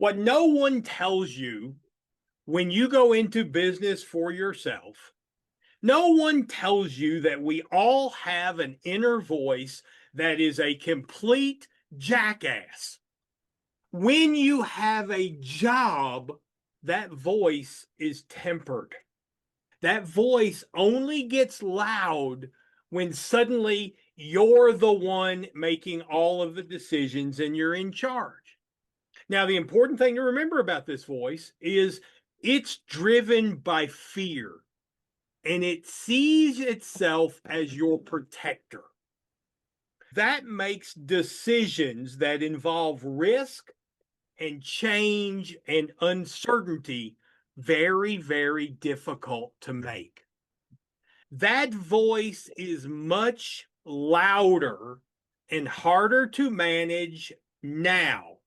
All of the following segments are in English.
What no one tells you when you go into business for yourself, no one tells you that we all have an inner voice that is a complete jackass. When you have a job, that voice is tempered. That voice only gets loud when suddenly you're the one making all of the decisions and you're in charge. Now, the important thing to remember about this voice is it's driven by fear and it sees itself as your protector. That makes decisions that involve risk and change and uncertainty very, very difficult to make. That voice is much louder and harder to manage now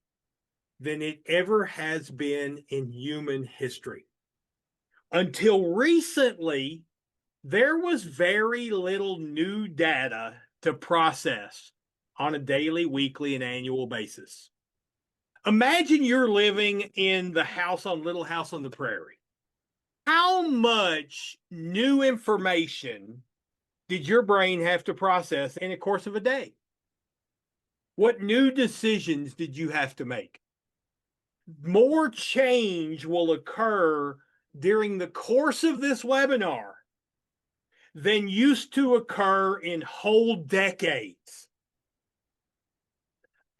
than it ever has been in human history. Until recently, there was very little new data to process on a daily, weekly, and annual basis. Imagine you're living in the house on Little House on the Prairie. How much new information did your brain have to process in the course of a day? What new decisions did you have to make? More change will occur during the course of this webinar than used to occur in whole decades.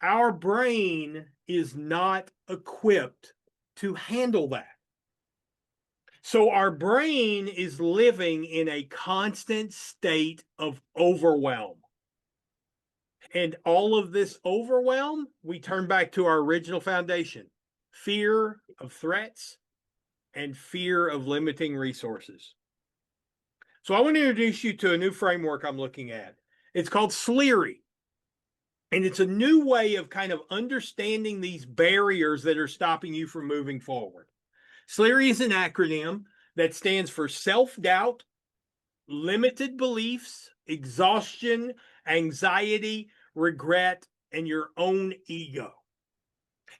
Our brain is not equipped to handle that. So our brain is living in a constant state of overwhelm. And all of this overwhelm, we turn back to our original foundation: fear of threats and fear of limiting resources. So I want to introduce you to a new framework I'm looking at. It's called Sleary. And it's a new way of kind of understanding these barriers that are stopping you from moving forward. Sleary is an acronym that stands for self-doubt, limited beliefs, exhaustion, anxiety, regret, and your own ego.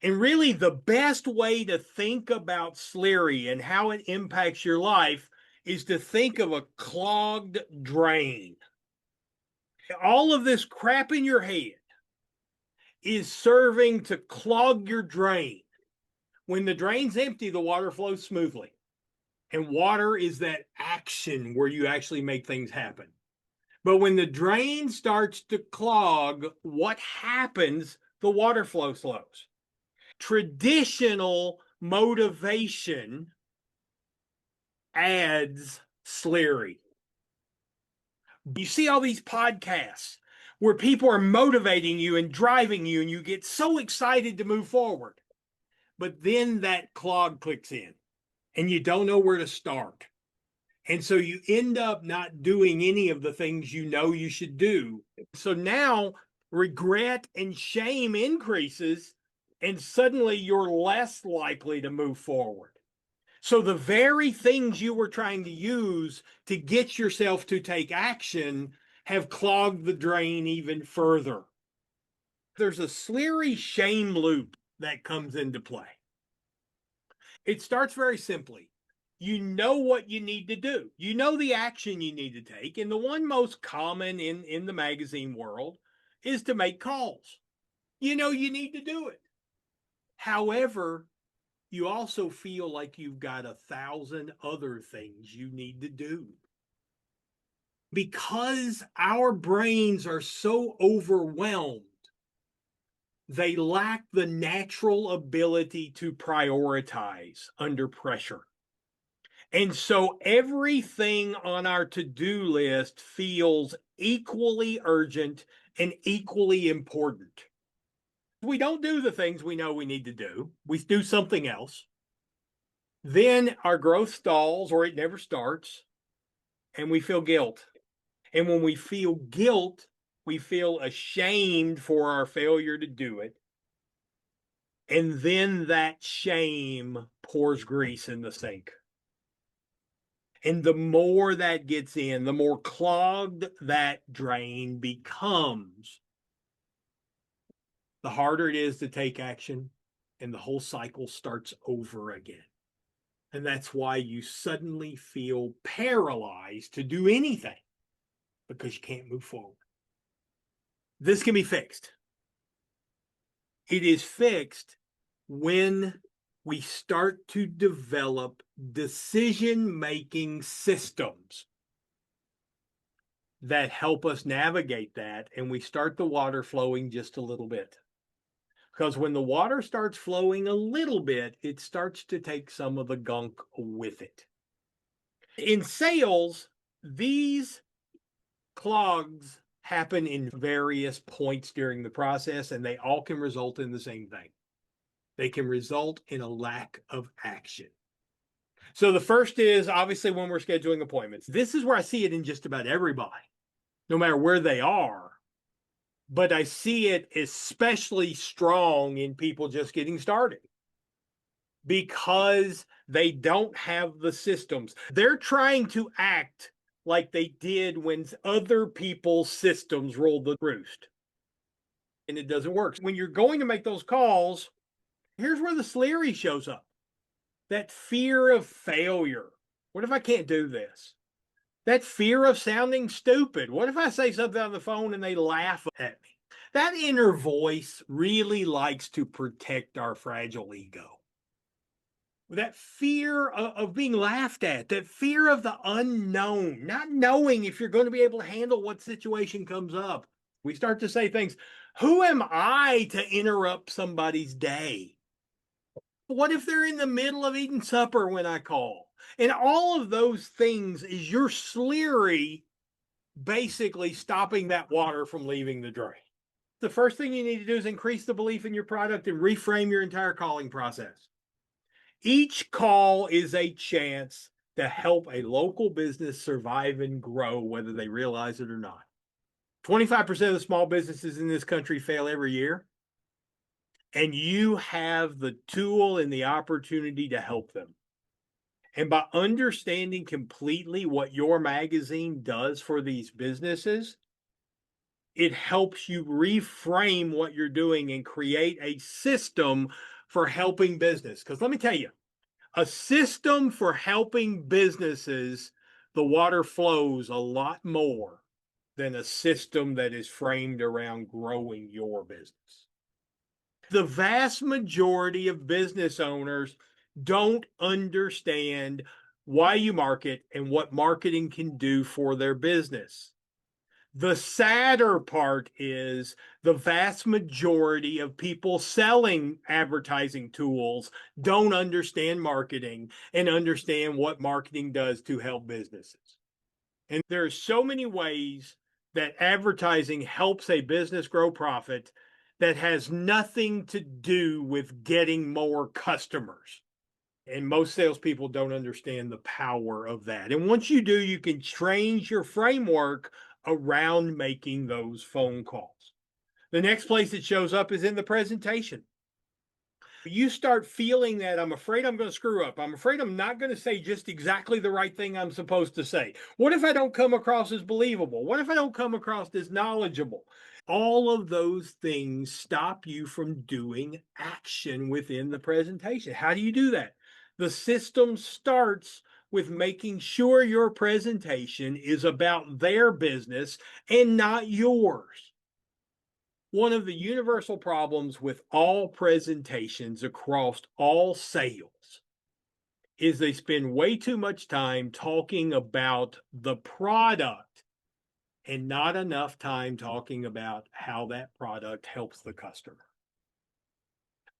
And really, the best way to think about Sleary and how it impacts your life is to think of a clogged drain. All of this crap in your head is serving to clog your drain. When the drain's empty, the water flows smoothly. And water is that action where you actually make things happen. But when the drain starts to clog, what happens? The water flow slows. Traditional motivation adds Sleary. You see all these podcasts where people are motivating you and driving you, and you get so excited to move forward. But then that clog clicks in, and you don't know where to start. And so you end up not doing any of the things you know you should do. So now regret and shame increases, and suddenly you're less likely to move forward. So the very things you were trying to use to get yourself to take action have clogged the drain even further. There's a Sleary shame loop that comes into play. It starts very simply. You know what you need to do. You know the action you need to take. And the one most common in the magazine world is to make calls. You know you need to do it. However, you also feel like you've got 1,000 other things you need to do. Because our brains are so overwhelmed, they lack the natural ability to prioritize under pressure. And so everything on our to-do list feels equally urgent and equally important. We don't do the things we know we need to do. We do something else. Then our growth stalls or it never starts, and we feel guilt. And when we feel guilt, we feel ashamed for our failure to do it. And then that shame pours grease in the sink. And the more that gets in, the more clogged that drain becomes, the harder it is to take action, and the whole cycle starts over again. And that's why you suddenly feel paralyzed to do anything because you can't move forward. This can be fixed. It is fixed when we start to develop decision-making systems that help us navigate that, and we start the water flowing just a little bit. Because when the water starts flowing a little bit, it starts to take some of the gunk with it. In sales, these clogs happen in various points during the process, and they all can result in the same thing. They can result in a lack of action. So the first is obviously when we're scheduling appointments. This is where I see it in just about everybody, no matter where they are. But I see it especially strong in people just getting started because they don't have the systems. They're trying to act like they did when other people's systems rolled the roost. And it doesn't work. When you're going to make those calls, here's where the Sleary shows up. That fear of failure. What if I can't do this? That fear of sounding stupid. What if I say something on the phone and they laugh at me? That inner voice really likes to protect our fragile ego. That fear of being laughed at, that fear of the unknown, not knowing if you're going to be able to handle what situation comes up. We start to say things, who am I to interrupt somebody's day? What if they're in the middle of eating supper when I call? And all of those things is your Sleary basically stopping that water from leaving the drain. The first thing you need to do is increase the belief in your product and reframe your entire calling process. Each call is a chance to help a local business survive and grow, whether they realize it or not. 25% of the small businesses in this country fail every year. And you have the tool and the opportunity to help them. And by understanding completely what your magazine does for these businesses, it helps you reframe what you're doing and create a system for helping business. Because let me tell you, a system for helping businesses, the water flows a lot more than a system that is framed around growing your business. The vast majority of business owners don't understand why you market and what marketing can do for their business. The sadder part is the vast majority of people selling advertising tools don't understand marketing and understand what marketing does to help businesses. And there are so many ways that advertising helps a business grow profit that has nothing to do with getting more customers. And most salespeople don't understand the power of that. And once you do, you can change your framework around making those phone calls. The next place it shows up is in the presentation. You start feeling that I'm afraid I'm going to screw up. I'm afraid I'm not going to say just exactly the right thing I'm supposed to say. What if I don't come across as believable? What if I don't come across as knowledgeable? All of those things stop you from doing action within the presentation. How do you do that? The system starts with making sure your presentation is about their business and not yours. One of the universal problems with all presentations across all sales is they spend way too much time talking about the product and not enough time talking about how that product helps the customer.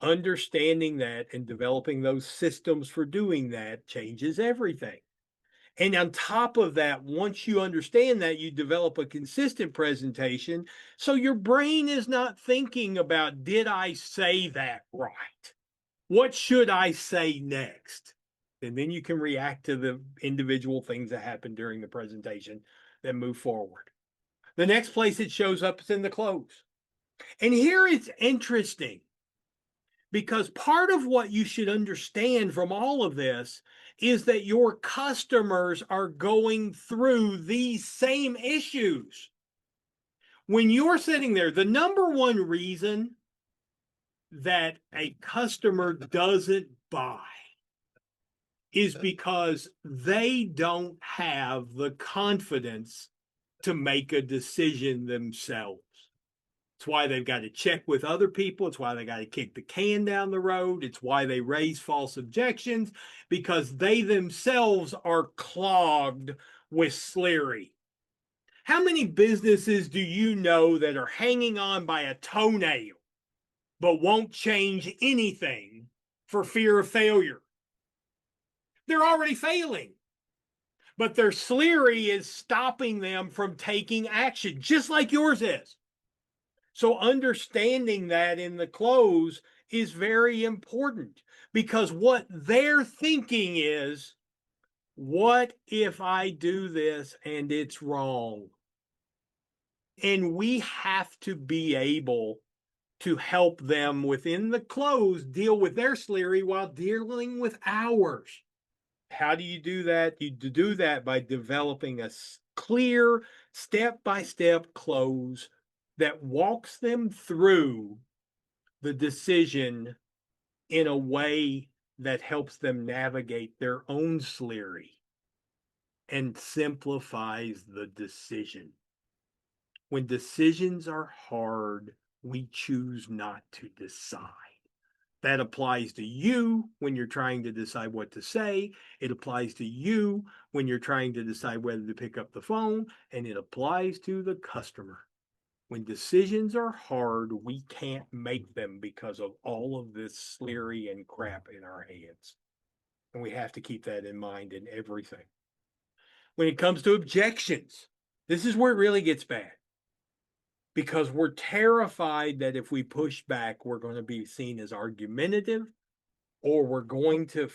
Understanding that and developing those systems for doing that changes everything. And on top of that, once you understand that, you develop a consistent presentation. So your brain is not thinking about, did I say that right? What should I say next? And then you can react to the individual things that happen during the presentation that move forward. The next place it shows up is in the close. And here it's interesting because part of what you should understand from all of this is that your customers are going through these same issues. When you're sitting there, the number one reason that a customer doesn't buy is because they don't have the confidence to make a decision themselves. It's why they've got to check with other people. It's why they got to kick the can down the road. It's why they raise false objections, because they themselves are clogged with Sleary. How many businesses do you know that are hanging on by a toenail but won't change anything for fear of failure? They're already failing, but their Sleary is stopping them from taking action, just like yours is. So understanding that in the close is very important, because what they're thinking is, what if I do this and it's wrong? And we have to be able to help them within the close deal with their Sleary while dealing with ours. How do you do that? You do that by developing a clear step-by-step close that walks them through the decision in a way that helps them navigate their own Sleary and simplifies the decision. When decisions are hard, we choose not to decide. That applies to you when you're trying to decide what to say. It applies to you when you're trying to decide whether to pick up the phone. And it applies to the customer. When decisions are hard, we can't make them because of all of this Sleary and crap in our heads. And we have to keep that in mind in everything. When it comes to objections, this is where it really gets bad, because we're terrified that if we push back, we're going to be seen as argumentative, or we're going to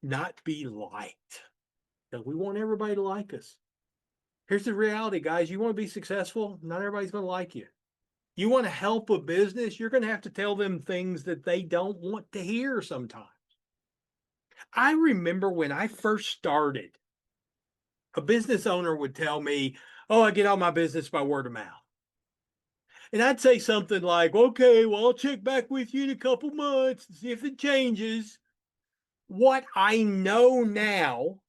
not be liked. Because we want everybody to like us. Here's the reality, guys. You want to be successful, not everybody's going to like you. You want to help a business, you're going to have to tell them things that they don't want to hear sometimes. I remember when I first started, a business owner would tell me, oh, I get all my business by word of mouth. And I'd say something like, okay, well, I'll check back with you in a couple months and see if it changes. What I know now,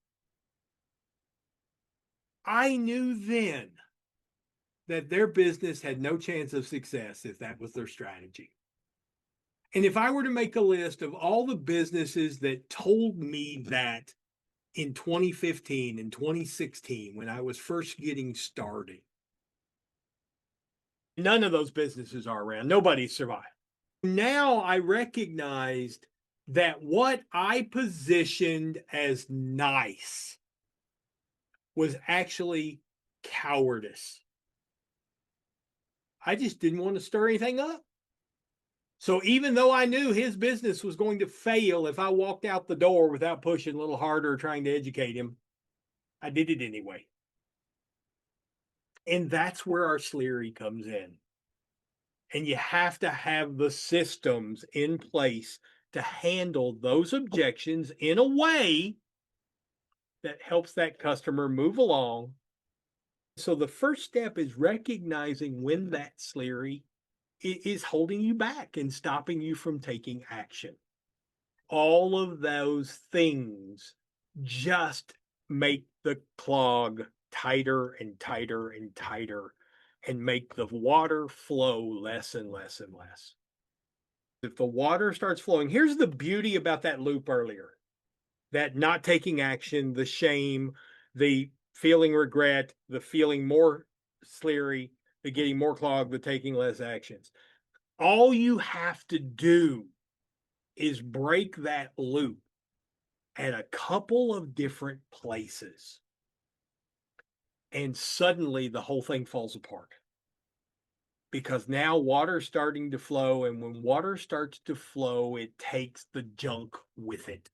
I knew then that their business had no chance of success if that was their strategy. And if I were to make a list of all the businesses that told me that in 2015 and 2016, when I was first getting started, none of those businesses are around. Nobody survived. Now I recognized that what I positioned as nice was actually cowardice. I just didn't want to stir anything up. So even though I knew his business was going to fail if I walked out the door without pushing a little harder, trying to educate him, I did it anyway. And that's where our Sleary comes in. And you have to have the systems in place to handle those objections in a way that helps that customer move along. So the first step is recognizing when that Sleary is holding you back and stopping you from taking action. All of those things just make the clog tighter and tighter and tighter, and make the water flow less and less and less. If the water starts flowing, here's the beauty about that loop earlier, that not taking action, the shame, the feeling regret, the feeling more Sleary, the getting more clogged, the taking less actions. All you have to do is break that loop at a couple of different places, and suddenly the whole thing falls apart. Because now water's starting to flow, and when water starts to flow, it takes the junk with it.